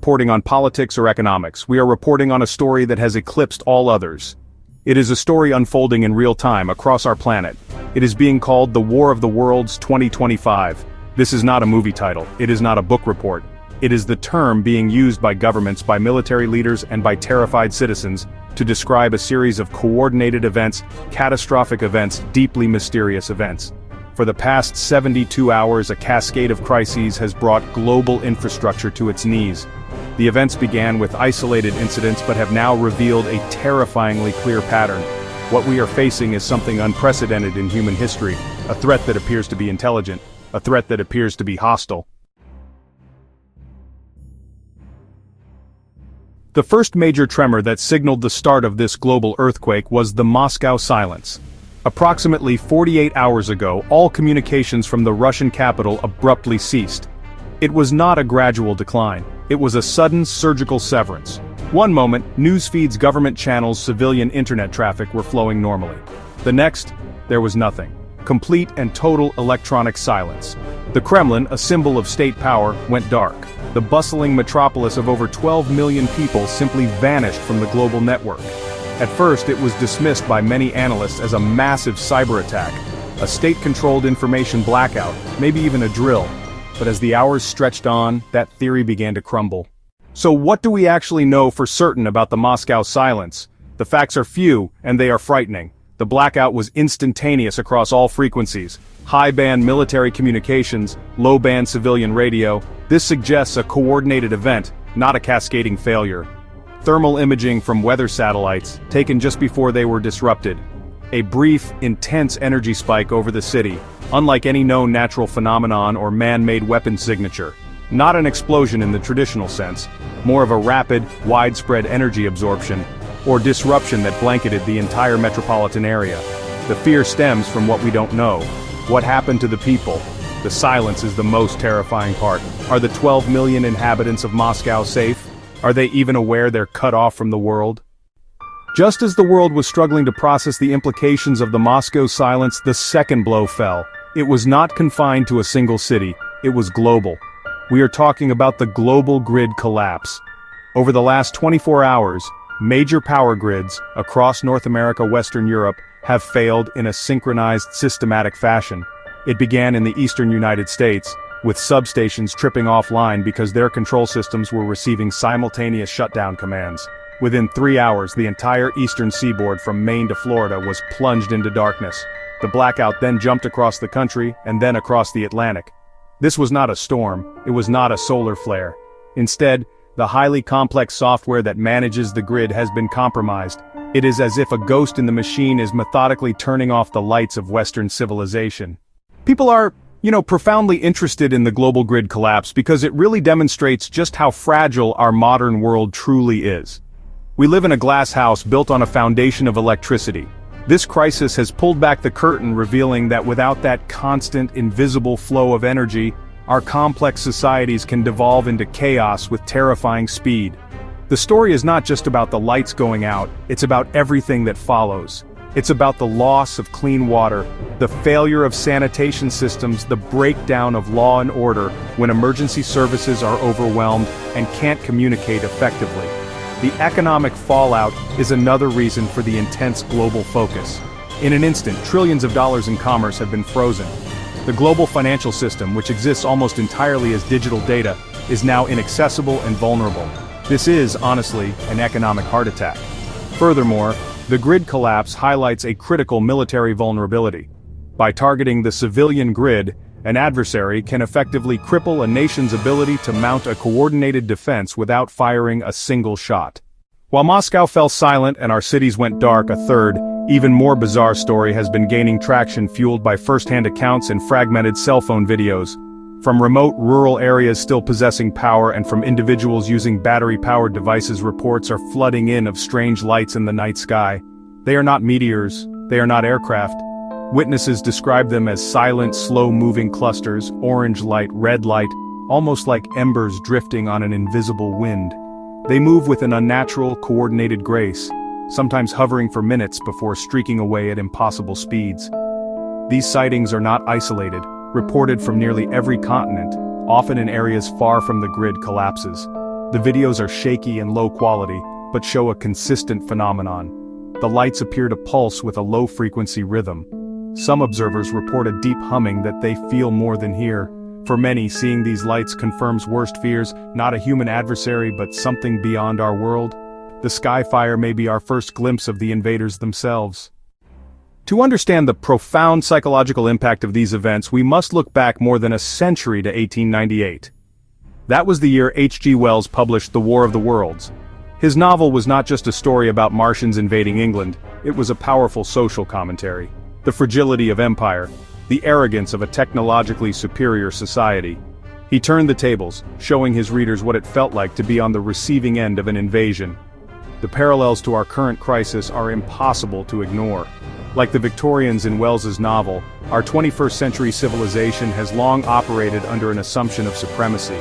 reporting on politics or economics. We are reporting on a story that has eclipsed all others. It is a story unfolding in real time across our planet. It is being called the War of the Worlds 2025. This is not a movie title. It is not a book report. It is the term being used by governments, by military leaders, and by terrified citizens to describe a series of coordinated events, catastrophic events, deeply mysterious events. For the past 72 hours, a cascade of crises has brought global infrastructure to its knees. The events began with isolated incidents but have now revealed a terrifyingly clear pattern. What we are facing is something unprecedented in human history, a threat that appears to be intelligent, a threat that appears to be hostile. The first major tremor that signaled the start of this global earthquake was the Moscow silence. Approximately 48 hours ago, all communications from the Russian capital abruptly ceased. It was not a gradual decline. It was a sudden surgical severance. One moment, news feeds, government channels, civilian internet traffic were flowing normally. The next, there was nothing. Complete and total electronic silence. The Kremlin, a symbol of state power, went dark. The bustling metropolis of over 12 million people simply vanished from the global network. At first, it was dismissed by many analysts as a massive cyber attack, a state-controlled information blackout, maybe even a drill. But as the hours stretched on, that theory began to crumble. So what do we actually know for certain about the Moscow silence? The facts are few, and they are frightening. The blackout was instantaneous across all frequencies. High-band military communications, low-band civilian radio. This suggests a coordinated event, not a cascading failure. Thermal imaging from weather satellites, taken just before they were disrupted. A brief, intense energy spike over the city, unlike any known natural phenomenon or man-made weapon signature. Not an explosion in the traditional sense, more of a rapid, widespread energy absorption, or disruption that blanketed the entire metropolitan area. The fear stems from what we don't know. What happened to the people? The silence is the most terrifying part. Are the 12 million inhabitants of Moscow safe? Are they even aware they're cut off from the world? Just as the world was struggling to process the implications of the Moscow silence, the second blow fell. It was not confined to a single city, it was global. We are talking about the global grid collapse. Over the last 24 hours, major power grids across North America, Western Europe, have failed in a synchronized, systematic fashion. It began in the eastern United States, with substations tripping offline because their control systems were receiving simultaneous shutdown commands. Within 3 hours, the entire eastern seaboard from Maine to Florida was plunged into darkness. The blackout then jumped across the country and then across the Atlantic. This was not a storm, it was not a solar flare. Instead, the highly complex software that manages the grid has been compromised. It is as if a ghost in the machine is methodically turning off the lights of Western civilization. People are, profoundly interested in the global grid collapse because it really demonstrates just how fragile our modern world truly is. We live in a glass house built on a foundation of electricity. This crisis has pulled back the curtain, revealing that without that constant, invisible flow of energy, our complex societies can devolve into chaos with terrifying speed. The story is not just about the lights going out, it's about everything that follows. It's about the loss of clean water, the failure of sanitation systems, the breakdown of law and order when emergency services are overwhelmed and can't communicate effectively. The economic fallout is another reason for the intense global focus. In an instant, trillions of dollars in commerce have been frozen. The global financial system, which exists almost entirely as digital data, is now inaccessible and vulnerable. This is, honestly, an economic heart attack. Furthermore, the grid collapse highlights a critical military vulnerability. By targeting the civilian grid, an adversary can effectively cripple a nation's ability to mount a coordinated defense without firing a single shot. While Moscow fell silent and our cities went dark, a third, even more bizarre story has been gaining traction, fueled by first-hand accounts and fragmented cell phone videos. From remote rural areas still possessing power and from individuals using battery-powered devices, reports are flooding in of strange lights in the night sky. They are not meteors, they are not aircraft. Witnesses describe them as silent, slow-moving clusters, orange light, red light, almost like embers drifting on an invisible wind. They move with an unnatural, coordinated grace, sometimes hovering for minutes before streaking away at impossible speeds. These sightings are not isolated, reported from nearly every continent, often in areas far from the grid collapses. The videos are shaky and low quality, but show a consistent phenomenon. The lights appear to pulse with a low-frequency rhythm. Some observers report a deep humming that they feel more than hear. For many, seeing these lights confirms worst fears, not a human adversary but something beyond our world. The skyfire may be our first glimpse of the invaders themselves. To understand the profound psychological impact of these events, we must look back more than a century to 1898. That was the year H.G. Wells published The War of the Worlds. His novel was not just a story about Martians invading England, it was a powerful social commentary. The fragility of empire, the arrogance of a technologically superior society. He turned the tables, showing his readers what it felt like to be on the receiving end of an invasion. The parallels to our current crisis are impossible to ignore. Like the Victorians in Wells's novel, our 21st century civilization has long operated under an assumption of supremacy.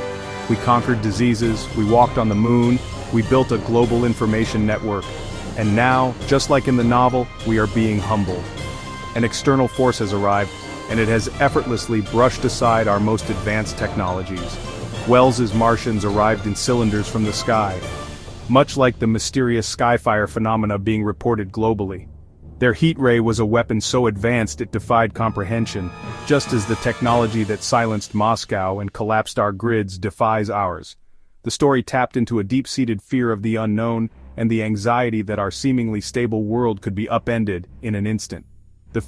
We conquered diseases, we walked on the moon, we built a global information network. And now, just like in the novel, we are being humbled. An external force has arrived, and it has effortlessly brushed aside our most advanced technologies. Wells's Martians arrived in cylinders from the sky, much like the mysterious skyfire phenomena being reported globally. Their heat ray was a weapon so advanced it defied comprehension, just as the technology that silenced Moscow and collapsed our grids defies ours. The story tapped into a deep-seated fear of the unknown and the anxiety that our seemingly stable world could be upended in an instant. The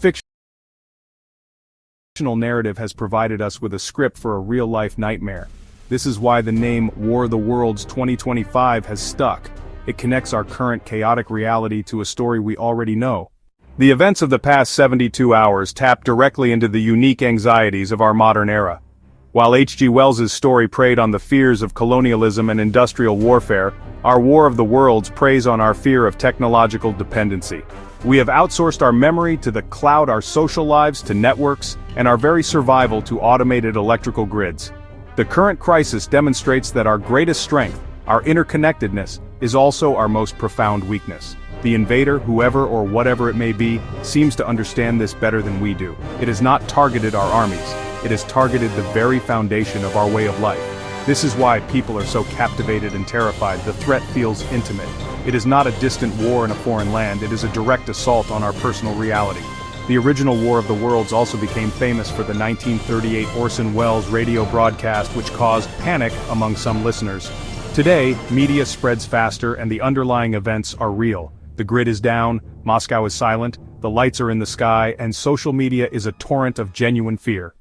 fictional narrative has provided us with a script for a real-life nightmare. This is why the name War of the Worlds 2025 has stuck. It connects our current chaotic reality to a story we already know. The events of the past 72 hours tap directly into the unique anxieties of our modern era. While H.G. Wells's story preyed on the fears of colonialism and industrial warfare, our War of the Worlds preys on our fear of technological dependency. We have outsourced our memory to the cloud, our social lives to networks, and our very survival to automated electrical grids. The current crisis demonstrates that our greatest strength, our interconnectedness, is also our most profound weakness. The invader, whoever or whatever it may be, seems to understand this better than we do. It has not targeted our armies. It has targeted the very foundation of our way of life. This is why people are so captivated and terrified. The threat feels intimate. It is not a distant war in a foreign land. It is a direct assault on our personal reality. The original War of the Worlds also became famous for the 1938 Orson Welles radio broadcast, which caused panic among some listeners. Today, media spreads faster and the underlying events are real. The grid is down, Moscow is silent, the lights are in the sky, and social media is a torrent of genuine fear.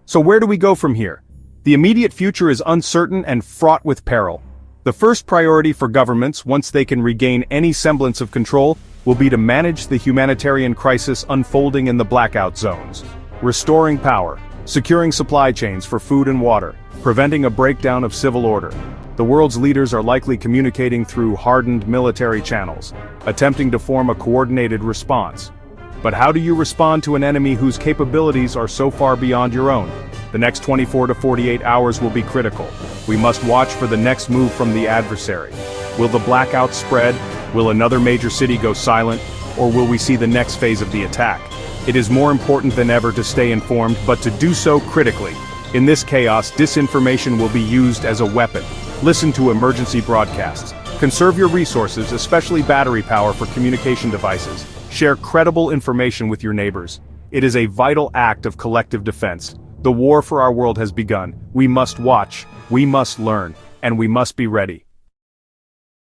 So where do we go from here? The immediate future is uncertain and fraught with peril. The first priority for governments, once they can regain any semblance of control, will be to manage the humanitarian crisis unfolding in the blackout zones. Restoring power, securing supply chains for food and water, preventing a breakdown of civil order. The world's leaders are likely communicating through hardened military channels, attempting to form a coordinated response. But how do you respond to an enemy whose capabilities are so far beyond your own? The next 24 to 48 hours will be critical. We must watch for the next move from the adversary. Will the blackout spread? Will another major city go silent? Or will we see the next phase of the attack? It is more important than ever to stay informed, but to do so critically. In this chaos, disinformation will be used as a weapon. Listen to emergency broadcasts. Conserve your resources, especially battery power for communication devices. Share credible information with your neighbors. It is a vital act of collective defense. The war for our world has begun. We must watch, we must learn, and we must be ready.